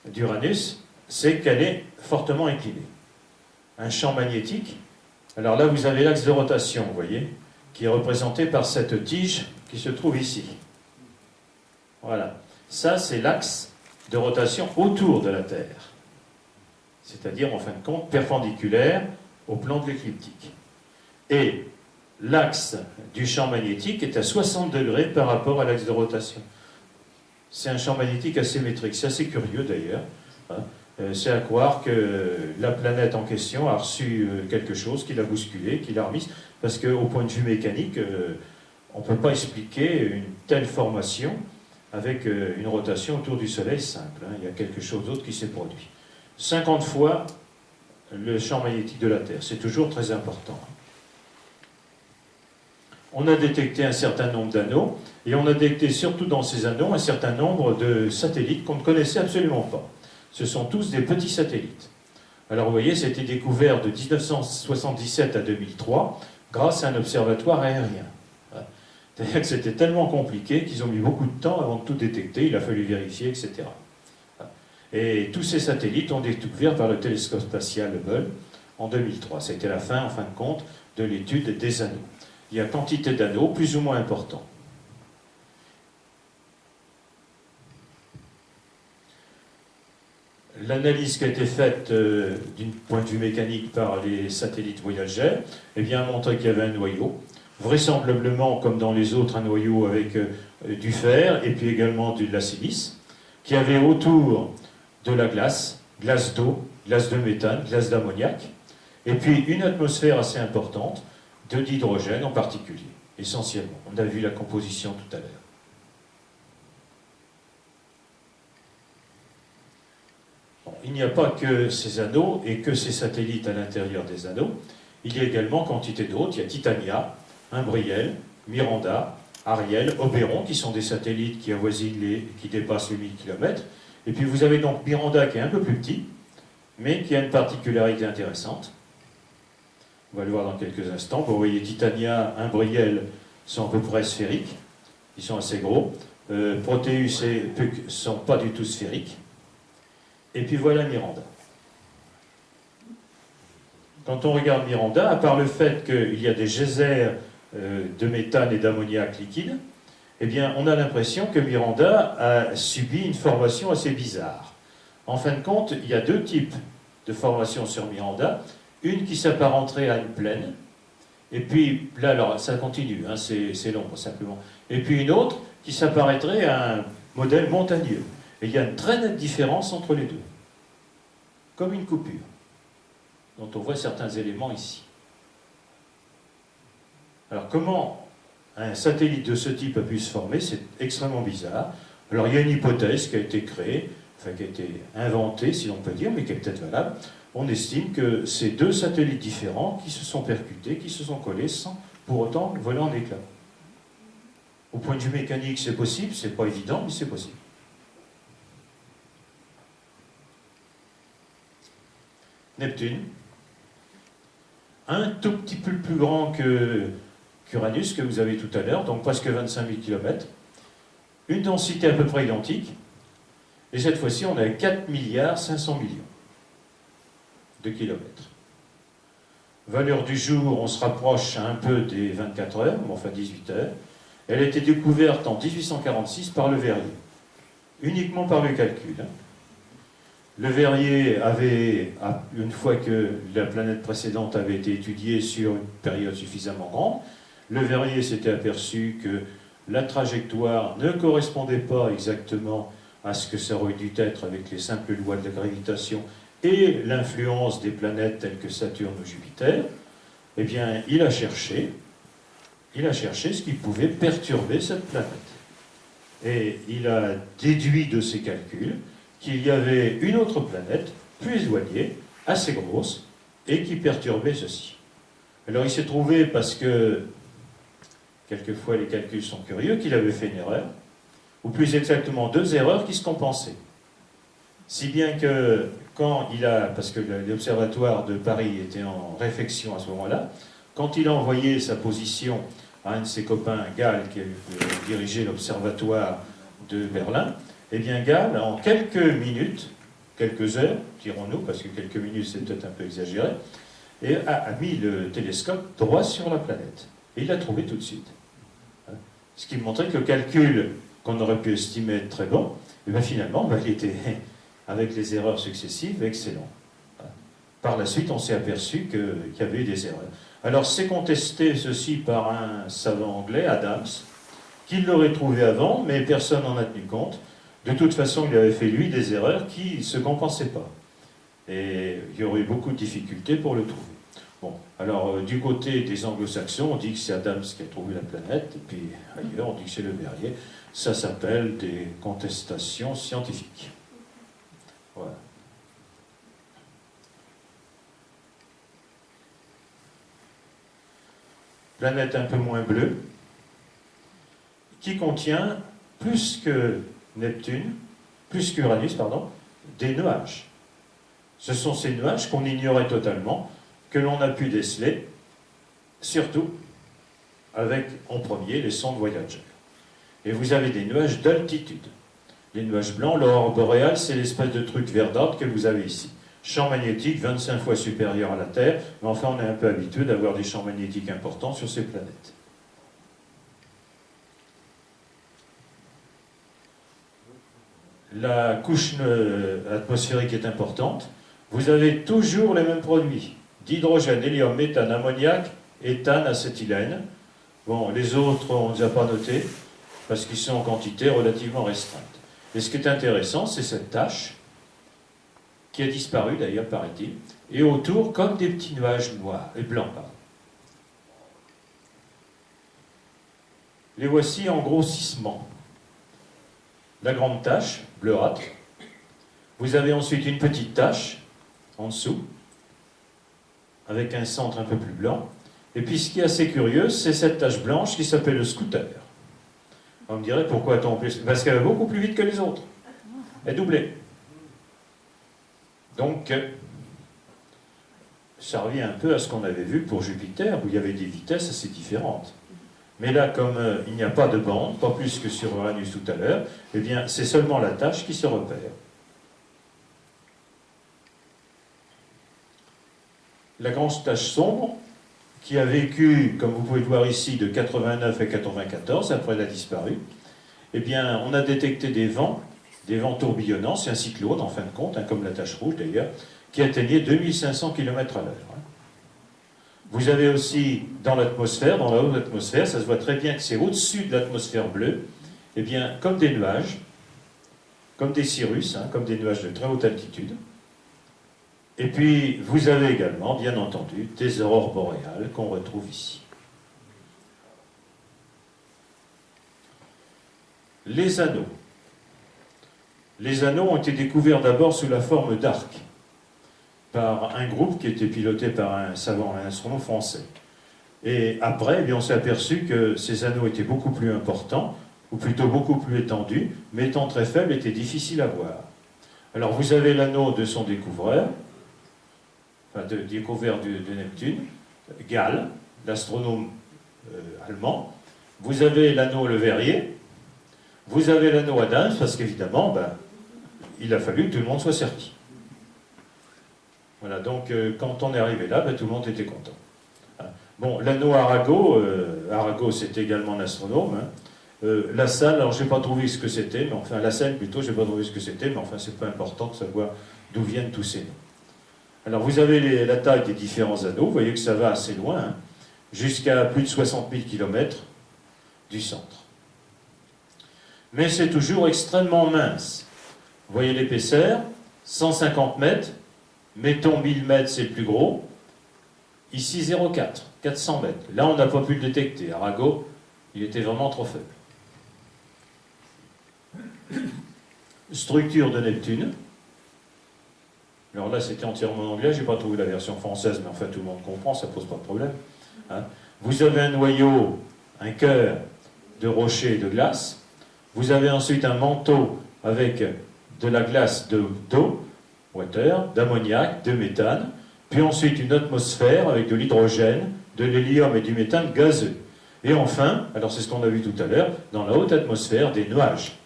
d'Uranus, c'est qu'elle est fortement inclinée. Un champ magnétique, alors là vous avez l'axe de rotation, vous voyez, qui est représenté par cette tige qui se trouve ici. Voilà. Ça, c'est l'axe de rotation autour de la Terre. C'est-à-dire, en fin de compte, perpendiculaire au plan de l'écliptique. Et l'axe du champ magnétique est à 60 degrés par rapport à l'axe de rotation. C'est un champ magnétique asymétrique. C'est assez curieux d'ailleurs. C'est à croire que la planète en question a reçu quelque chose qui l'a bousculé, qui l'a remise, parce qu'au point de vue mécanique, on ne peut pas expliquer une telle formation avec une rotation autour du Soleil simple. Il y a quelque chose d'autre qui s'est produit. 50 fois le champ magnétique de la Terre. C'est toujours très important. On a détecté un certain nombre d'anneaux, et on a détecté surtout dans ces anneaux un certain nombre de satellites qu'on ne connaissait absolument pas. Ce sont tous des petits satellites. Alors vous voyez, c'était découvert de 1977 à 2003 grâce à un observatoire aérien. C'est-à-dire que c'était tellement compliqué qu'ils ont mis beaucoup de temps avant de tout détecter, il a fallu vérifier, etc. Et tous ces satellites ont été découverts par le télescope spatial Hubble en 2003. C'était la fin, en fin de compte, de l'étude des anneaux. Il y a quantité d'anneaux plus ou moins importants. L'analyse qui a été faite d'un point de vue mécanique par les satellites voyageurs, eh bien, a montré qu'il y avait un noyau, vraisemblablement, comme dans les autres, un noyau avec du fer et puis également de la silice, qui avait autour de la glace, glace d'eau, glace de méthane, glace d'ammoniac, et puis une atmosphère assez importante d'hydrogène en particulier, essentiellement. On a vu la composition tout à l'heure. Bon, il n'y a pas que ces anneaux et que ces satellites à l'intérieur des anneaux. Il y a également quantité d'autres. Il y a Titania, Imbriel, Miranda, Ariel, Oberon, qui sont des satellites qui avoisinent qui dépassent les 1000 km. Et puis vous avez donc Miranda qui est un peu plus petit, mais qui a une particularité intéressante. On va le voir dans quelques instants. Vous voyez, Titania, Imbriel sont à peu près sphériques. Ils sont assez gros. Proteus et Puck ne sont pas du tout sphériques. Et puis voilà Miranda. Quand on regarde Miranda, à part le fait qu'il y a des geysers de méthane et d'ammoniac liquide, eh bien, on a l'impression que Miranda a subi une formation assez bizarre. En fin de compte, il y a deux types de formations sur Miranda. Une qui s'apparenterait à une plaine, et puis, là, alors, ça continue, hein, c'est long, simplement. Et puis une autre qui s'apparenterait à un modèle montagneux. Et il y a une très nette différence entre les deux. Comme une coupure, dont on voit certains éléments ici. Alors, comment un satellite de ce type a pu se former? C'est extrêmement bizarre. Alors, il y a une hypothèse qui a été créée, enfin qui a été inventée, si l'on peut dire, mais qui est peut-être valable. On estime que c'est deux satellites différents qui se sont percutés, qui se sont collés sans pour autant voler en éclats. Au point de vue mécanique, c'est possible, c'est pas évident, mais c'est possible. Neptune, un tout petit peu plus grand qu'Uranus, que vous avez tout à l'heure, donc presque 25 000 km, une densité à peu près identique, et cette fois-ci on a 4 milliards 500 millions de kilomètres. Valeur du jour, on se rapproche un peu des 24 heures, enfin 18 heures. Elle a été découverte en 1846 par Le Verrier, uniquement par le calcul. Le Verrier avait, une fois que la planète précédente avait été étudiée sur une période suffisamment grande, Le Verrier s'était aperçu que la trajectoire ne correspondait pas exactement à ce que ça aurait dû être avec les simples lois de la gravitation et l'influence des planètes telles que Saturne ou Jupiter. eh bien, il a cherché ce qui pouvait perturber cette planète. Et il a déduit de ses calculs qu'il y avait une autre planète, plus éloignée, assez grosse, et qui perturbait ceci. Alors il s'est trouvé, parce que quelquefois les calculs sont curieux, qu'il avait fait une erreur, ou plus exactement 2 erreurs qui se compensaient. Si bien que quand il a, parce que l'observatoire de Paris était en réflexion à ce moment-là, quand il a envoyé sa position à un de ses copains, Gall, qui dirigeait l'observatoire de Berlin, eh bien Gall, en quelques minutes, quelques heures, dirons-nous, parce que quelques minutes c'est peut-être un peu exagéré, et a mis le télescope droit sur la planète. Et il l'a trouvé tout de suite. Ce qui montrait que le calcul qu'on aurait pu estimer être très bon, et bien finalement, il était, avec les erreurs successives, excellent. Par la suite, on s'est aperçu qu'il y avait eu des erreurs. Alors, c'est contesté ceci par un savant anglais, Adams, qui l'aurait trouvé avant, mais personne n'en a tenu compte. De toute façon, il avait fait, lui, des erreurs qui ne se compensaient pas. Et il y aurait eu beaucoup de difficultés pour le trouver. Bon, alors, du côté des anglo-saxons, on dit que c'est Adams qui a trouvé la planète, et puis ailleurs, on dit que c'est Le Verrier. Ça s'appelle des contestations scientifiques. Voilà. Planète un peu moins bleue, qui contient plus que Neptune, plus qu'Uranus, pardon, des nuages. Ce sont ces nuages qu'on ignorait totalement, que l'on a pu déceler, surtout avec, en premier, les sondes Voyager. Et vous avez des nuages d'altitude. Les nuages blancs, l'aurore boréale, c'est l'espèce de truc verdâtre que vous avez ici. Champ magnétique 25 fois supérieur à la Terre, mais enfin on est un peu habitué d'avoir des champs magnétiques importants sur ces planètes. La couche atmosphérique est importante. Vous avez toujours les mêmes produits. D'hydrogène, hélium, méthane, ammoniac, éthane, acétylène. Bon, les autres, on ne les a pas notés, parce qu'ils sont en quantité relativement restreinte. Et ce qui est intéressant, c'est cette tache, qui a disparu d'ailleurs, paraît-il, et autour, comme des petits nuages noirs et blancs. Pardon. Les voici en grossissement. La grande tache, bleuâtre. Vous avez ensuite une petite tache, en dessous, avec un centre un peu plus blanc. Et puis ce qui est assez curieux, c'est cette tache blanche qui s'appelle le scooter. On me dirait, pourquoi tant plus? Parce qu'elle va beaucoup plus vite que les autres. Elle est doublée. Donc, ça revient un peu à ce qu'on avait vu pour Jupiter, où il y avait des vitesses assez différentes. Mais là, comme il n'y a pas de bande, pas plus que sur Uranus tout à l'heure, eh bien, c'est seulement la tache qui se repère. La grande tache sombre, qui a vécu, comme vous pouvez le voir ici, de 89 à 94, après elle a disparu, eh bien, on a détecté des vents tourbillonnants, c'est un cyclone en fin de compte, hein, comme la tache rouge d'ailleurs, qui atteignait 2500 km à l'heure. Vous avez aussi dans l'atmosphère, dans la haute atmosphère, ça se voit très bien que c'est au-dessus de l'atmosphère bleue, eh bien, comme des nuages, comme des cirrus, hein, comme des nuages de très haute altitude. Et puis, vous avez également, bien entendu, des aurores boréales qu'on retrouve ici. Les anneaux. Les anneaux ont été découverts d'abord sous la forme d'arcs, par un groupe qui était piloté par un savant, un astronome français. Et après, eh bien, on s'est aperçu que ces anneaux étaient beaucoup plus importants, ou plutôt beaucoup plus étendus, mais étant très faibles, étaient difficiles à voir. Alors vous avez l'anneau de son découvreur, enfin découvert de Neptune, Gall, l'astronome allemand. Vous avez l'anneau Le Verrier, vous avez l'anneau Adams, parce qu'évidemment, il a fallu que tout le monde soit servi. Voilà, donc quand on est arrivé là, tout le monde était content. Bon, l'anneau Arago, Arago c'est également un astronome. La salle, alors je n'ai pas trouvé ce que c'était, mais enfin la salle plutôt, je n'ai pas trouvé ce que c'était, mais enfin c'est pas important de savoir d'où viennent tous ces noms. Alors vous avez la taille des différents anneaux, vous voyez que ça va assez loin, hein, jusqu'à plus de 60 000 km du centre. Mais c'est toujours extrêmement mince. Vous voyez l'épaisseur, 150 mètres, mettons 1000 mètres, c'est le plus gros. Ici 0,4, 400 mètres. Là, on n'a pas pu le détecter. Arago, il était vraiment trop faible. Structure de Neptune. Alors là, c'était entièrement en anglais. Je n'ai pas trouvé la version française, mais enfin, tout le monde comprend, ça ne pose pas de problème. Hein. Vous avez un noyau, un cœur de rochers et de glace. Vous avez ensuite un manteau avec de la glace d'eau, water, d'ammoniac, de méthane, puis ensuite une atmosphère avec de l'hydrogène, de l'hélium et du méthane gazeux. Et enfin, alors c'est ce qu'on a vu tout à l'heure, dans la haute atmosphère, des nuages.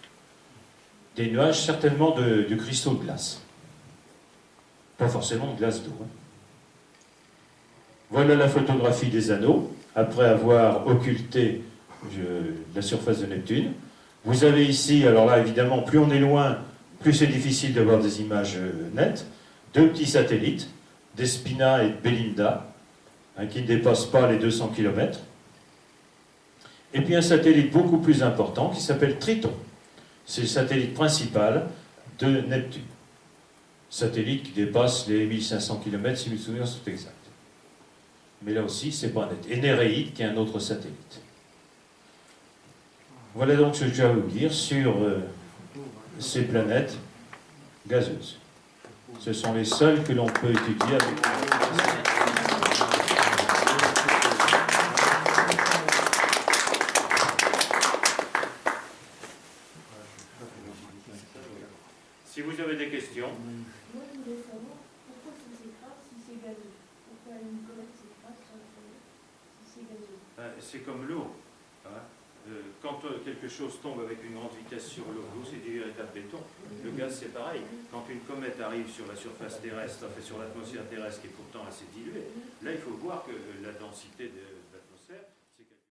Des nuages certainement de cristaux de glace. Pas forcément de glace d'eau. Hein. Voilà la photographie des anneaux, après avoir occulté la surface de Neptune. Vous avez ici, alors là évidemment, plus on est loin, plus c'est difficile d'avoir des images nettes, deux petits satellites, Despina et Belinda, hein, qui ne dépassent pas les 200 km. Et puis un satellite beaucoup plus important qui s'appelle Triton. C'est le satellite principal de Neptune. Satellite qui dépasse les 1500 km, si mes souvenirs sont exacts. Mais là aussi, c'est pas net. Et Néréide, qui est un autre satellite. Voilà donc ce que j'ai à vous dire sur ces planètes gazeuses. Ce sont les seules que l'on peut étudier avec... Si vous avez des questions... Moi, je voulais savoir pourquoi ça s'écrase si c'est gazeux. Pourquoi une comète s'écrase si c'est gazeux. C'est comme l'eau. Hein. Quand quelque chose tombe avec une grande vitesse sur l'eau, l'eau c'est du véritable béton. Le gaz c'est pareil. Quand une comète arrive sur la surface terrestre, enfin sur l'atmosphère terrestre qui est pourtant assez diluée, là il faut voir que la densité de